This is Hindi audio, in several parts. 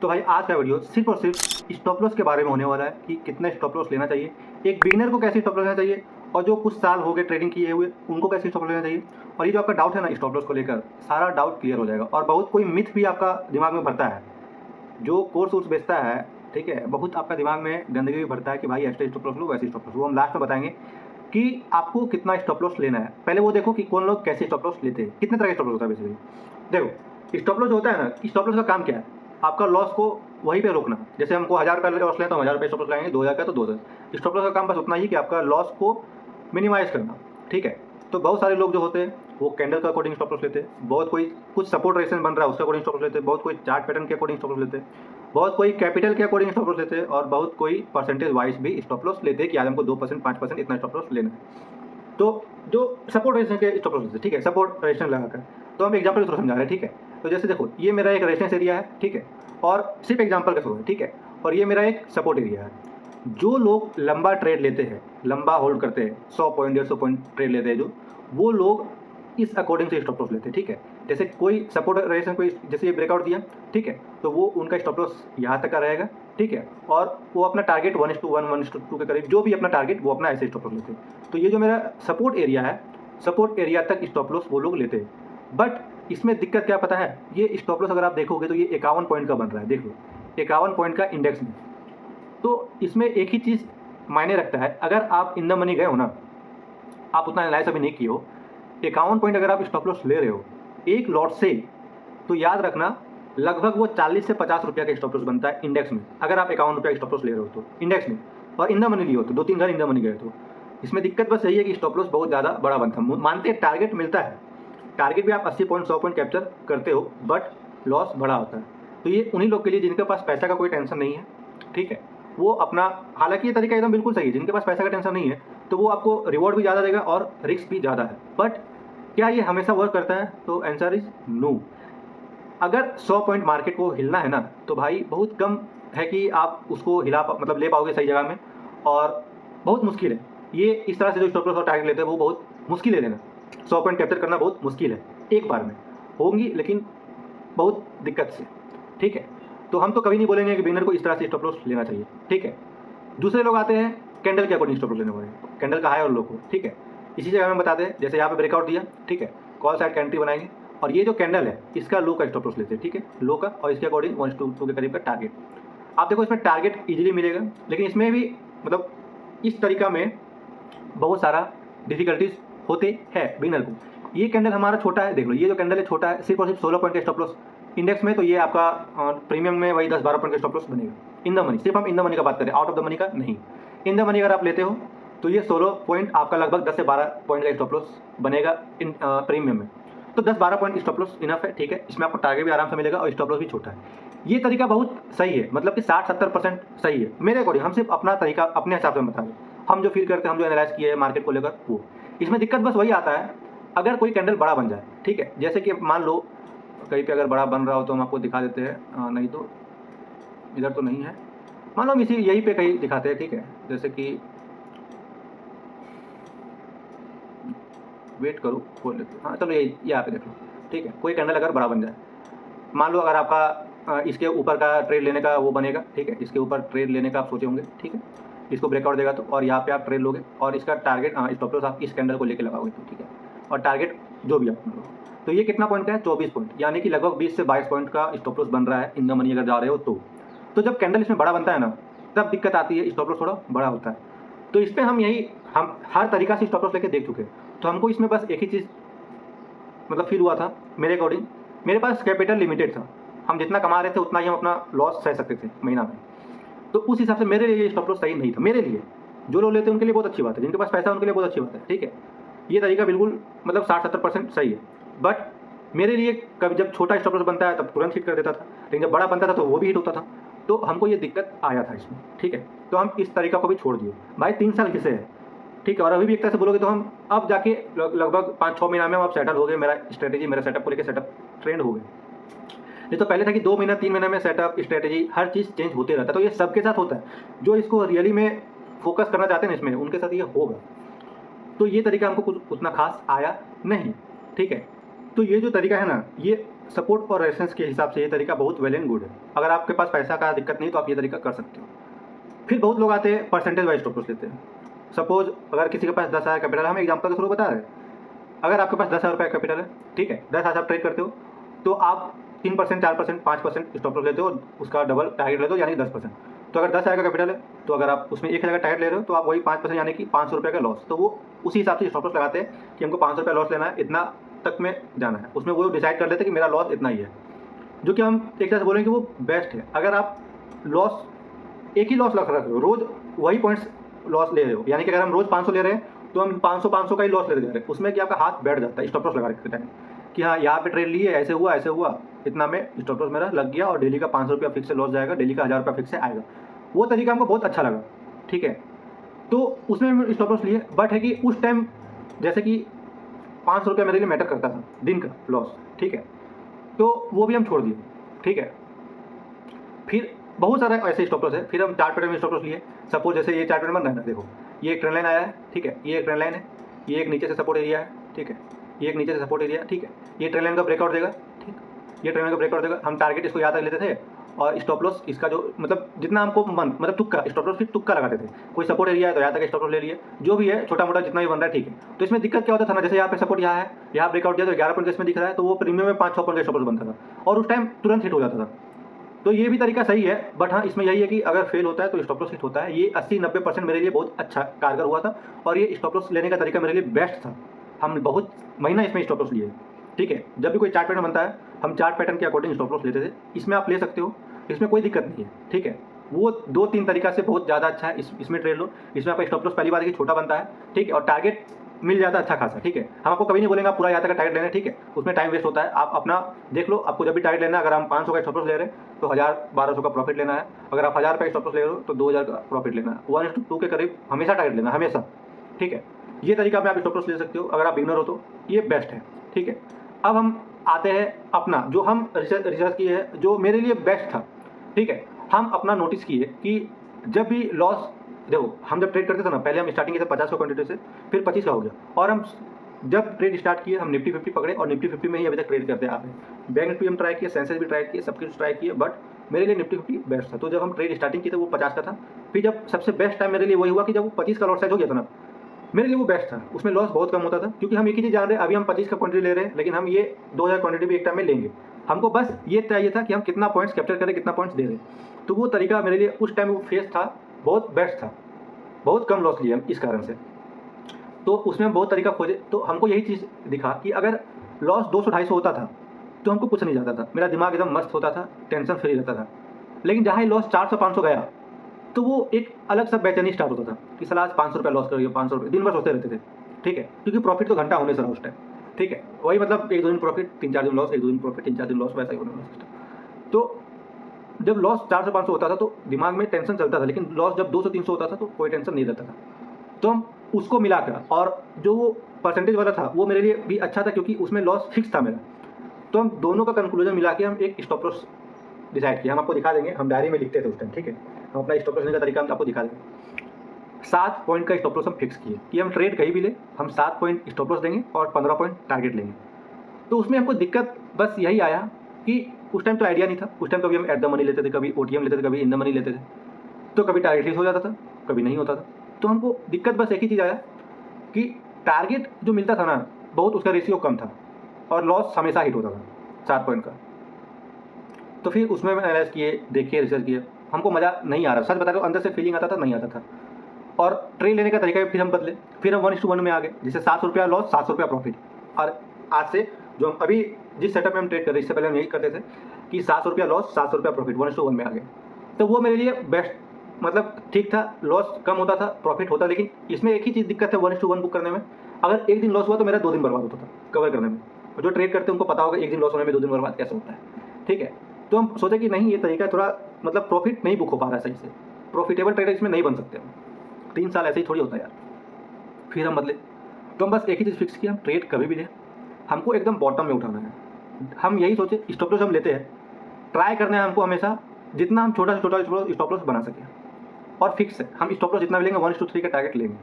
तो भाई आज का वीडियो सिर्फ और सिर्फ स्टॉप लॉस के बारे में होने वाला है कि कितना स्टॉप लॉस लेना चाहिए, एक बिगिनर को कैसे स्टॉप लॉस लेना चाहिए, और जो कुछ साल हो गए ट्रेडिंग किए हुए उनको कैसे स्टॉप लॉस लेना चाहिए। और ये जो आपका डाउट है ना स्टॉप लॉस को लेकर, सारा डाउट क्लियर हो जाएगा। और बहुत कोई मिथ भी आपका दिमाग में भरता है, जो कोर्स वोर्स बेचता है, ठीक है, बहुत आपका दिमाग में गंदगी भी भरता है कि भाई ऐसे स्टॉप लॉस लो वैसे स्टॉप लॉस लो। हम लास्ट में बताएंगे कि आपको कितना स्टॉप लॉस लेना है। पहले वो देखो कि कौन लोग कैसे स्टॉप लॉस लेते हैं, कितने तरह के स्टॉप लॉस होता है। बेसिकली देखो, स्टॉप लॉस जो होता है ना, स्टॉप लॉस का काम क्या है, आपका लॉस को वहीं पे रोकना। जैसे हमको 1000 रुपये लॉस लें तो हम 1000 रुपये स्टॉप लॉस लगाएंगे, 2000 का तो 2000। स्टॉप लॉस का काम बस उतना ही कि आपका लॉस को मिनिमाइज करना, ठीक है। तो बहुत सारे लोग जो होते हैं वो कैंडल के अकॉर्डिंग स्टॉप लॉस लेते हैं, बहुत कोई कुछ सपोर्ट रेजिस्टेंस बन रहा है उसके अकॉर्डिंग स्टॉप लॉस लेते हैं, बहुत कोई चार्ट पैटर्न के अकॉर्डिंग स्टॉप लॉस लेते हैं, बहुत कोई कैपिटल के अकॉर्डिंग स्टॉप लॉस लेते हैं, और बहुत कोई परसेंटेज वाइज भी स्टॉप लॉस लेते हैं कि आज हमको 2% 5% इतना स्टॉप लॉस लेना है। तो जो सपोर्ट रेजिस्टेंस के स्टॉप लॉस लेते हैं, ठीक है, सपोर्ट रेजिस्टेंस लगाकर। तो हम एग्जांपल के थ्रू समझा रहे हैं, ठीक है। तो जैसे देखो, ये मेरा एक रेजिस्टेंस एरिया है, ठीक है, और सिर्फ एग्जांपल के थ्रू है, ठीक है, और ये मेरा एक सपोर्ट एरिया है। जो लोग लंबा ट्रेड लेते हैं, लंबा होल्ड करते हैं, 100 पॉइंट 150 पॉइंट ट्रेड लेते हैं, जो वो लोग इस अकॉर्डिंग से स्टॉप लॉस लेते हैं, ठीक है। जैसे कोई सपोर्ट रेजिस्टेंस कोई जैसे ये ब्रेकआउट दिया, ठीक है, तो वो उनका स्टॉप लॉस यहाँ तक का रहेगा, ठीक है, और वो अपना टारगेट 1:1 1:2 के करीब जो भी अपना टारगेट वो अपना ऐसे स्टॉप लॉस लेते हैं। तो ये जो मेरा सपोर्ट एरिया है, सपोर्ट एरिया तक स्टॉप लॉस वो लोग लेते हैं। बट इसमें दिक्कत क्या पता है, ये स्टॉप लॉस अगर आप देखोगे तो ये 51 पॉइंट का बन रहा है, देख लो 51 पॉइंट का इंडेक्स में। तो इसमें एक ही चीज़ मायने रखता है, अगर आप इन द मनी गए हो ना, आप उतना एनालाइज अभी नहीं किए हो, 51 पॉइंट अगर आप स्टॉप लॉस ले रहे हो एक लॉट से, तो याद रखना लगभग वो 40 से 50 रुपये का स्टॉप लॉस बनता है इंडेक्स में। अगर आप 51 रुपये का स्टॉप लॉस ले रहे हो तो इंडेक्स में, और इन द मनी लिए हो तो 2-3 घर इन द मनी गए तो इसमें दिक्कत बस यही है कि स्टॉप लॉस बहुत ज़्यादा बड़ा बनता है। मानते हैं टारगेट मिलता है, टारगेट भी आप 80 पॉइंट 100 पॉइंट कैप्चर करते हो, बट लॉस बड़ा होता है। तो ये उन्हीं लोग के लिए जिनके पास पैसा का कोई टेंशन नहीं है, ठीक है, वो अपना, हालांकि ये तरीका एकदम बिल्कुल सही है, जिनके पास पैसा का टेंशन नहीं है तो वो आपको रिवॉर्ड भी ज़्यादा देगा और रिस्क भी ज़्यादा है। बट क्या ये हमेशा वर्क करता है, तो आंसर इज नो। अगर 100 पॉइंट मार्केट को हिलना है ना, तो भाई बहुत कम है कि आप उसको मतलब ले पाओगे सही जगह में, और बहुत मुश्किल है। ये इस तरह से जो स्टॉप लॉस और टारगेट लेते हैं वो बहुत मुश्किल है लेना। 100 पॉइंट कैप्चर करना बहुत मुश्किल है एक बार में, होंगी लेकिन बहुत दिक्कत से, ठीक है। तो हम तो कभी नहीं बोलेंगे कि बिगिनर को इस तरह से स्टॉप लॉस लेना चाहिए, ठीक है। दूसरे लोग आते हैं कैंडल के अकॉर्डिंग स्टॉप लॉस लेने वाले, कैंडल का हाई और लो को, ठीक है। इसी जगह में बताते हैं, जैसे यहाँ पे ब्रेकआउट दिया, ठीक है, कॉल साइड कैंट्री बनाएंगे, और ये जो कैंडल है इसका लो का स्टॉप लॉस लेते हैं, ठीक है, लो का, और इसके अकॉर्डिंग 1:2 के करीब का टारगेट। आप देखो इसमें टारगेट इजीली मिलेगा, लेकिन इसमें भी मतलब इस तरीका में बहुत सारा डिफिकल्टीज होते हैं बिगिनर को। ये कैंडल हमारा छोटा है, देख लो ये जो कैंडल है छोटा है, सिर्फ और सिर्फ 16 पॉइंट का स्टॉप लॉस इंडेक्स में, तो ये आपका प्रीमियम में वही 10-12 पॉइंट का स्टॉप लॉस बनेगा इन द मनी। सिर्फ हम इन द मनी का बात करें, आउट ऑफ द मनी का नहीं। इन द मनी अगर आप लेते हो तो ये 16 पॉइंट आपका लगभग 10 से 12 पॉइंट का स्टॉप लॉस बनेगा इन प्रीमियम में। तो 10-12 पॉइंट स्टॉप लॉस इनफ है, ठीक है, इसमें आपको टारगेट भी आराम से मिलेगा और स्टॉप लॉस भी छोटा है। ये तरीका बहुत सही है, मतलब कि 60-70% सही है मेरे अकॉर्डिंग। हम सिर्फ अपना तरीका अपने हिसाब से बता रहे हैं, हम जो फील करते हैं, हम जो एनालाइज किए हैं मार्केट को लेकर वो। इसमें दिक्कत बस वही आता है अगर कोई कैंडल बड़ा बन जाए, ठीक है, जैसे कि मान लो कहीं पे अगर बड़ा बन रहा हो तो हम आपको दिखा देते हैं, नहीं तो इधर तो नहीं है, मान लो हम इसी यहीं पे कहीं दिखाते हैं, ठीक है, जैसे कि वेट करो खोल लेते हैं, हाँ चलो यही यहाँ पे देख लो, ठीक है। कोई कैंडल अगर बड़ा बन जाए, मान लो अगर आपका इसके ऊपर का ट्रेड लेने का वो बनेगा, ठीक है, इसके ऊपर ट्रेड लेने का आप सोचे होंगे, ठीक है, इसको ब्रेकआउट देगा तो, और यहाँ पे आप ट्रेड लोगे और इसका टारगेट स्टॉप लॉस आप इस कैंडल को लेके लगाओगे तो, ठीक है, और टारगेट जो भी आप लो, तो ये कितना पॉइंट का है, 24 पॉइंट, यानी कि लगभग 20 से 22 पॉइंट का स्टॉप लॉस बन रहा है इन द मनी अगर जा रहे हो तो जब कैंडल इसमें बड़ा बनता है ना, तब दिक्कत आती है, स्टॉप लॉस थोड़ा बड़ा होता है। तो इस पर हम हर तरीका से स्टॉप लॉस लेके देख चुके हैं, तो हमको इसमें बस एक ही चीज़ मतलब फील हुआ था मेरे अकॉर्डिंग, मेरे पास कैपिटल लिमिटेड था, हम जितना कमा रहे थे उतना ही हम अपना लॉस सह सकते थे महीना में। तो उस हिसाब से मेरे लिए ये स्टॉप लॉस सही नहीं था मेरे लिए। जो लोग लेते हैं उनके लिए बहुत अच्छी बात है, जिनके पास पैसा है उनके लिए बहुत अच्छी बात है, ठीक है, ये तरीका बिल्कुल मतलब 60-70% सही है। बट मेरे लिए कभी जब छोटा स्टॉप लॉस बनता है तब तुरंत हिट कर देता था, लेकिन जब बड़ा बनता था तो वो भी हिट होता था, तो हमको ये दिक्कत आया था इसमें, ठीक है। तो हम इस तरीका को भी छोड़ दिए भाई, 3 साल किसे है, ठीक है, और अभी भी एक तरह से बोलोगे तो हम अब जाके लगभग 5-6 महीना में हम अब सेटल हो गए, मेरा स्ट्रेटेजी मेरा सेटअप को लेकर सेटअप ट्रेंड हो गए। नहीं तो पहले था कि 2 महीना 3 महीना में सेटअप स्ट्रेटेजी हर चीज़ चेंज होते रहता है। तो ये सबके साथ होता है, जो इसको रियली में फोकस करना चाहते हैं ना इसमें, उनके साथ ये होगा। तो ये तरीका हमको कुछ उतना खास आया नहीं, ठीक है। तो ये जो तरीका है ना, ये सपोर्ट और रेजिस्टेंस के हिसाब से ये तरीका बहुत वेल एंड गुड है। अगर आपके पास पैसा का दिक्कत नहीं तो आप ये तरीका कर सकते हो। फिर बहुत लोग आते हैं परसेंटेज वाइज स्टॉप लॉस लेते हैं। सपोज अगर किसी के पास 10,000 कैपिटल, हम एग्जांपल के थ्रू बता रहे हैं, अगर आपके पास 10,000 रुपये कैपिटल है, ठीक है, 10,000 आप ट्रेड करते हो तो आप 3%, 4%, 5% स्टॉप लॉस लेते हो, उसका डबल टारगेट लेते हो यानी 10%। तो अगर 10,000 का कैपिटल है तो अगर आप उसमें 1,000 का टारगेट ले रहे हो तो आप वही 5% यानी कि 500 रुपये का लॉस। तो वो उसी हिसाब से स्टॉप लॉस लगाते हैं कि हमको 500 रुपये लॉस लेना है, इतना तक में जाना है। उसमें वो डिसाइड कर लेते हैं कि मेरा लॉस इतना ही है, जो कि हम एक तरह से बोलेंगे कि वो बेस्ट है। अगर आप लॉस एक ही लॉस रख रहे हो, रोज वही पॉइंट्स लॉस ले रहे हो, यानी कि अगर हम रोज 500 ले रहे हैं तो हम 500 का ही लॉस लेते जा रहे हैं, उसमें कि आपका हाथ बैठ जाता है स्टॉप लॉस लगाने के टाइम कि हाँ यहाँ पे ट्रेड लिए, ऐसे हुआ इतना में स्टॉप लॉस मेरा लग गया और डेली का 500 रुपया फिक्स से लॉस जाएगा, डेली का 1,000 रुपया फिक्स से आएगा। वो तरीका हमको बहुत अच्छा लगा, ठीक है, तो उसमें हम स्टॉप लॉस लिए। बट है कि उस टाइम जैसे कि 500 रुपया मेरे लिए मैटर करता था दिन का लॉस, ठीक है, तो वो भी हम छोड़ दिए, ठीक है। फिर बहुत सारे ऐसे स्टॉप लॉस है। फिर हम चार्ट पैटर्न में स्टॉप लॉस लिए। सपोज जैसे ये चार्ट पैटर्न बन रहा है ना, देखो ये एक ट्रेंड लाइन आया है, ठीक है, ये एक ट्रेंड लाइन है, ये एक नीचे से सपोर्ट एरिया है, ठीक है, ये एक नीचे से सपोर्ट एरिया, ठीक है, ये ट्रेंड लाइन का ब्रेकआउट देगा, ठीक, ये ट्रेंड लाइन का ब्रेकआउट देगा। हम टारगेट इसको याद रख लेते थे और स्टॉप लॉस इसका जो मतलब जितना हमको मन मतलब तुक्का स्टॉप लॉस की तुक्का लगाते थे। कोई सपोर्ट एरिया है तो यहाँ तक स्टॉप लॉस ले लिए, जो भी है छोटा मोटा जितना भी बन रहा है, ठीक है। तो इसमें दिक्कत क्या होता था ना, जैसे यहाँ पे सपोर्ट यहाँ है, यहाँ ब्रेकआउट दिया तो 11 पॉइंट इसमें दिख रहा है, तो वो प्रीमियम में 5-6 पॉइंट का स्टॉप लॉस बनता था और उस टाइम तुरंत हिट हो जाता था। तो ये भी तरीका सही है, बट हाँ इसमें यही है कि अगर फेल होता है तो स्टॉप लॉस हिट होता है। ये 80-90% मेरे लिए बहुत अच्छा कारगर हुआ था और ये स्टॉप लॉस लेने का तरीका मेरे लिए बेस्ट था। हम बहुत महीना इसमें स्टॉप लॉस लिए, ठीक है। जब भी कोई चार्ट पैटर्न बनता है हम चार्ट पैटर्न के अकॉर्डिंग स्टॉप लॉस लेते थे। इसमें आप ले सकते हो, इसमें कोई दिक्कत नहीं है, ठीक है। वो 2-3 तरीका से बहुत ज़्यादा अच्छा है। इसमें ट्रेड लो, इसमें आपका स्टॉप लॉस पहली बात है कि छोटा बनता है, ठीक है, और टारगेट मिल जाता है अच्छा खासा, ठीक है। हम आपको कभी नहीं बोलेंगे आप पूरा यहाँ तक का टारगेट लेना है, ठीक है, उसमें टाइम वेस्ट होता है। आप अपना देख लो, आपको जब भी टारगेट लेना है, अगर हम 500 का स्टॉप लॉस ले रहे हैं तो 1,000-1,200 का प्रॉफिट लेना है। अगर आप 1,000 रुपये का स्टॉप लॉस ले रहे हो तो 2,000 का प्रॉफिट लेना है। 1:2 के करीब हमेशा टारगेट लेना, हमेशा, ठीक है। ये तरीका में आप स्टॉप लॉस ले सकते हो अगर आप बिगनर हो तो ये बेस्ट है, ठीक है। अब हम आते हैं अपना जो हम रिसर्च किए है, जो मेरे लिए बेस्ट था, ठीक है। हम अपना नोटिस किए कि जब भी लॉस, देखो हम जब ट्रेड करते थे ना, पहले हम स्टार्टिंग किए थे 50 का क्वांटिटी से, फिर 25 का हो गया, और हम जब ट्रेड स्टार्ट किए हम निफ्टी 50 पकड़े और निफ्टी 50 में ही अभी तक ट्रेड करते आ रहे हैं। बैंक निफ्टी हम ट्राई किए, सेंसेस भी ट्राई किए, सब कुछ ट्राई किए, बट मेरे लिए निफ्टी 50 बेस्ट था। तो जब हम ट्रेड स्टार्टिंग किए थे वो 50 का था। फिर जब सबसे बेस्ट टाइम मेरे लिए वही हुआ कि जब वो 25 का लॉट साइज हो गया था ना, मेरे लिए वो बेस्ट था। उसमें लॉस बहुत कम होता था क्योंकि हम एक ही चीज़ जान रहे हैं, अभी हम 25 का क्वांटिटी ले रहे हैं लेकिन हम ये 2,000 क्वांटिटी भी एक टाइम में लेंगे। हमको बस ये चाहिए था कि हम कितना पॉइंट्स कैप्चर करें, कितना पॉइंट्स दे रहे हैं। तो वो तरीका मेरे लिए उस टाइम वो फेस था, बहुत बेस्ट था। बहुत कम लॉस लिए हम इस कारण से। तो उसमें हम बहुत तरीका खोजे, तो हमको यही चीज़ दिखा कि अगर लॉस 200-250 होता था तो हमको कुछ नहीं जाता था, मेरा दिमाग एकदम मस्त होता था, टेंशन फ्री रहता था। लेकिन जहाँ ही लॉस 400-500 गया तो वो एक अलग सा बेचैनी स्टार्ट होता था कि साला आज 500 रुपये लॉस करिए, 500 रुपये दिन भर सोचते रहते थे, ठीक है, क्योंकि प्रॉफिट तो घंटा होने से रहा उस टाइम, ठीक है। वही मतलब 1-2 दिन प्रॉफिट, 3-4 दिन लॉस, 1-2 दिन प्रॉफिट, 3-4 दिन लॉस, वैसा ही होने वाला सिस्टम। तो जब लॉस 400-500 होता था तो दिमाग में टेंशन चलता था, लेकिन लॉस जब 200-300 होता था तो कोई टेंशन नहीं रहता था। तो हम उसको मिलाकर, और जो वो परसेंटेज वाला था वो मेरे लिए भी अच्छा था क्योंकि उसमें लॉस फिक्स था मेरा। तो हम दोनों का कंक्लूजन मिला के हम एक स्टॉप लॉस डिसाइड किया। हम आपको दिखा देंगे, हम डायरी में लिखते थे उस टाइम, ठीक है। हम अपना स्टॉप लॉस लेने का तरीका हम आपको दिखा देंगे। 7 पॉइंट का स्टॉप लॉस हम फिक्स किए कि हम ट्रेड कहीं भी ले, हम 7 पॉइंट स्टॉप लॉस देंगे और 15 पॉइंट टारगेट लेंगे। तो उसमें हमको दिक्कत बस यही आया कि उस टाइम तो आइडिया नहीं था। उस टाइम कभी हम एट द मनी लेते थे, कभी OTM लेते थे, कभी इन द मनी लेते थे, तो कभी टारगेट हिट हो जाता था, कभी नहीं होता था। तो हमको दिक्कत बस एक ही चीज़ आया कि टारगेट जो मिलता था ना, बहुत उसका रेशियो कम था और लॉस हमेशा हिट होता था 4 पॉइंट का। तो फिर उसमें मैं एनालाइज किए, देखिए, रिसर्च किए, हमको मज़ा नहीं आ रहा, सच बता रहा हूँ, अंदर से फीलिंग आता था नहीं आता था। और ट्रेड लेने का तरीका फिर हम बदले, फिर हम 1:1 में आ गए, जैसे 700 रुपया लॉस, 700 रुपया प्रॉफिट। और आज से जो हम अभी जिस सेटअप में हम ट्रेड कर रहे हैं, इससे पहले हम यही करते थे कि 700 रुपया लॉस, 700 रुपया प्रॉफिट, 1:1 में आ गए। तो वो मेरे लिए बेस्ट, मतलब ठीक था, लॉस कम होता था, प्रॉफिट होता। लेकिन इसमें एक ही चीज़ दिक्कत है 1:1 बुक करने में, अगर एक दिन लॉस हुआ तो मेरा 2 दिन बर्बाद होता था कवर करने में। और जो ट्रेड करते हैं उनको पता होगा एक दिन लॉस होने में 2 दिन बर्बाद कैसे होता है, ठीक है। तो हम सोचे कि नहीं, ये तरीका थोड़ा मतलब प्रॉफिट नहीं बुक हो पा रहा है सही से, प्रॉफिटेबल ट्रेडर इसमें नहीं बन सकते हम, 3 साल ऐसे ही थोड़ी होता है यार। फिर हम बदले, तो हम बस एक ही चीज़ फिक्स किया, हम ट्रेड कभी भी लें हमको एकदम बॉटम में उठाना है। हम यही सोचे, स्टॉप लॉस हम लेते हैं, ट्राई करना है हमको हमेशा जितना हम छोटा से छोटा स्टॉप लॉस बना सकें, और फिक्स है हम स्टॉप लॉस जितना भी लेंगे 1:3 का टारगेट लेंगे,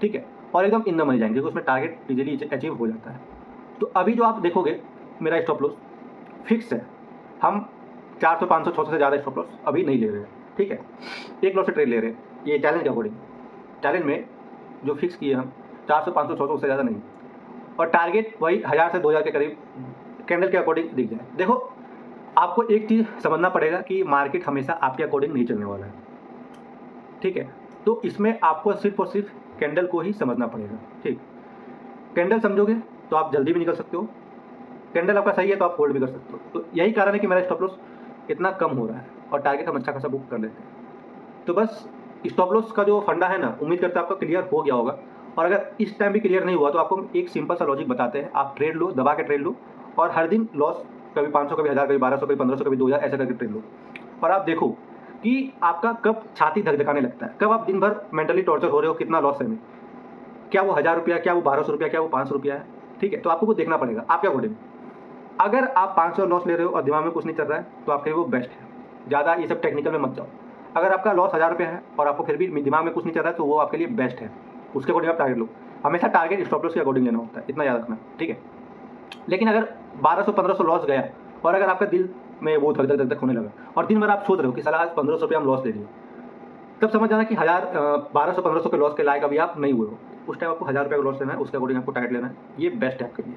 ठीक है। और एकदम इन द मनी जाएंगे क्योंकि उसमें टारगेट इजीली अचीव हो जाता है। तो अभी जो आप देखोगे मेरा स्टॉप लॉस फिक्स है। हम 400 500 600 से ज़्यादा स्टॉप लॉस अभी नहीं ले रहे हैं, ठीक है। एक लॉस से ट्रेड ले रहे हैं, ये चैलेंज के अकॉर्डिंग। चैलेंज में जो फिक्स किए हम 400 500 600 से ज़्यादा नहीं, और टारगेट वही 1000 से 2000 के करीब कैंडल के अकॉर्डिंग दिख जाए। देखो, आपको एक चीज़ समझना पड़ेगा कि मार्केट हमेशा आपके अकॉर्डिंग नहीं चलने वाला है, ठीक है। तो इसमें आपको सिर्फ और सिर्फ कैंडल को ही समझना पड़ेगा, ठीक। कैंडल समझोगे तो आप जल्दी भी निकल सकते हो, कैंडल आपका सही है तो आप होल्ड भी कर सकते हो। तो यही कारण है कि मेरा स्टॉप लॉस इतना कम हो रहा है और टारगेट हम अच्छा खासा बुक कर लेते हैं। तो बस स्टॉप लॉस का जो फंडा है ना, उम्मीद करते हैं आपका क्लियर हो गया होगा। और अगर इस टाइम भी क्लियर नहीं हुआ तो आपको हम एक सिंपल सा लॉजिक बताते हैं। आप ट्रेड लो, दबा के ट्रेड लो, और हर दिन लॉस कभी 500, कभी 1000, कभी 1200, कभी 1500, कभी 2000, ऐसा करके ट्रेड लो। और आप देखो कि आपका कब छाती धक-धकाने लगता है, कब आप दिन भर मेंटली टॉर्चर हो रहे हो, कितना लॉस है में, क्या वो 1000 रुपया, क्या वो 1200 रुपया, क्या वो 500 रुपया है, ठीक है। तो आपको वो देखना पड़ेगा आपके अकॉर्डिंग। अगर आप 500 लॉस ले रहे हो और दिमाग में कुछ नहीं चल रहा है तो आपके लिए वो बेस्ट है। ज़्यादा ये सब टेक्निकल में मत जाओ। अगर आपका लॉस 1000 रुपया है और आपको फिर भी दिमाग में कुछ नहीं चल रहा है तो वो आपके लिए बेस्ट है। उसके अकॉर्डिंग आप टारगेट लो। हमेशा टारगेट स्टॉप लॉस के अकॉर्डिंग लेना होता है, इतना याद रखना, ठीक है। लेकिन अगर 1200-1500 लॉस गया और अगर आपका दिल में वो धक धक धक धक होने लगा और दिन भर आप सोच रहे हो कि साला आज 1500 रुपया हम लॉस ले लिए, तब समझ जाना कि 1200-1500 के लॉस के लायक अभी आप नहीं हुए हो। उस टाइम आपको 1000 रुपये का लॉस लेना है, उसके अकॉर्डिंग आपको टारगेट लेना है, ये बेस्ट है आपके लिए।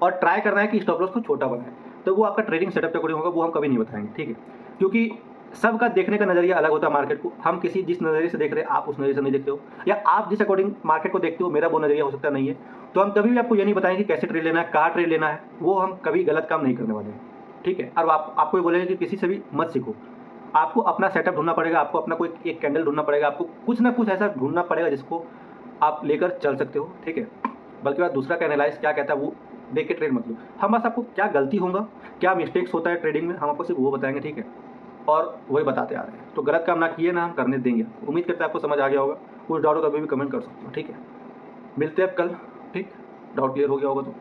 और ट्राई करना है कि स्टॉप लॉस को छोटा बनाए, तो वो आपका ट्रेडिंग सेटअप के अकॉर्डिंग होगा, वो हम कभी नहीं बताएंगे, ठीक है। क्योंकि सबका देखने का नज़रिया अलग होता है मार्केट को। हम किसी जिस नज़रिए से देख रहे हैं आप उस नज़रिए से नहीं देखते हो, या आप जिस अकॉर्डिंग मार्केट को देखते हो मेरा वो नज़रिया हो सकता नहीं है। तो हम कभी भी आपको ये नहीं बताएंगे कि कैसे ट्रेड लेना है, कहाँ ट्रेड लेना है, वो हम कभी गलत काम नहीं करने वाले हैं, ठीक है। और आपको ये बोलेंगे कि किसी से भी मत सीखो, आपको अपना सेटअप ढूंढना पड़ेगा, आपको अपना कोई एक कैंडल ढूंढना पड़ेगा, आपको कुछ ना कुछ ऐसा ढूंढना पड़ेगा जिसको आप लेकर चल सकते हो, ठीक है। बल्कि बात दूसरा का एनालाइज क्या कहता है वो देख के ट्रेड मत लो। हम बस आपको क्या गलती होगा, क्या मिस्टेक्स होता है ट्रेडिंग में, हम आपको सिर्फ वो बताएंगे, ठीक है। और वही बताते आ रहे हैं, तो गलत काम ना किए ना हम करने देंगे। उम्मीद करते हैं आपको समझ आ गया होगा। कुछ डाउट हो तो अभी भी कमेंट कर सकते हो, ठीक है। मिलते हैं अब कल, ठीक। डाउट क्लियर हो गया होगा तो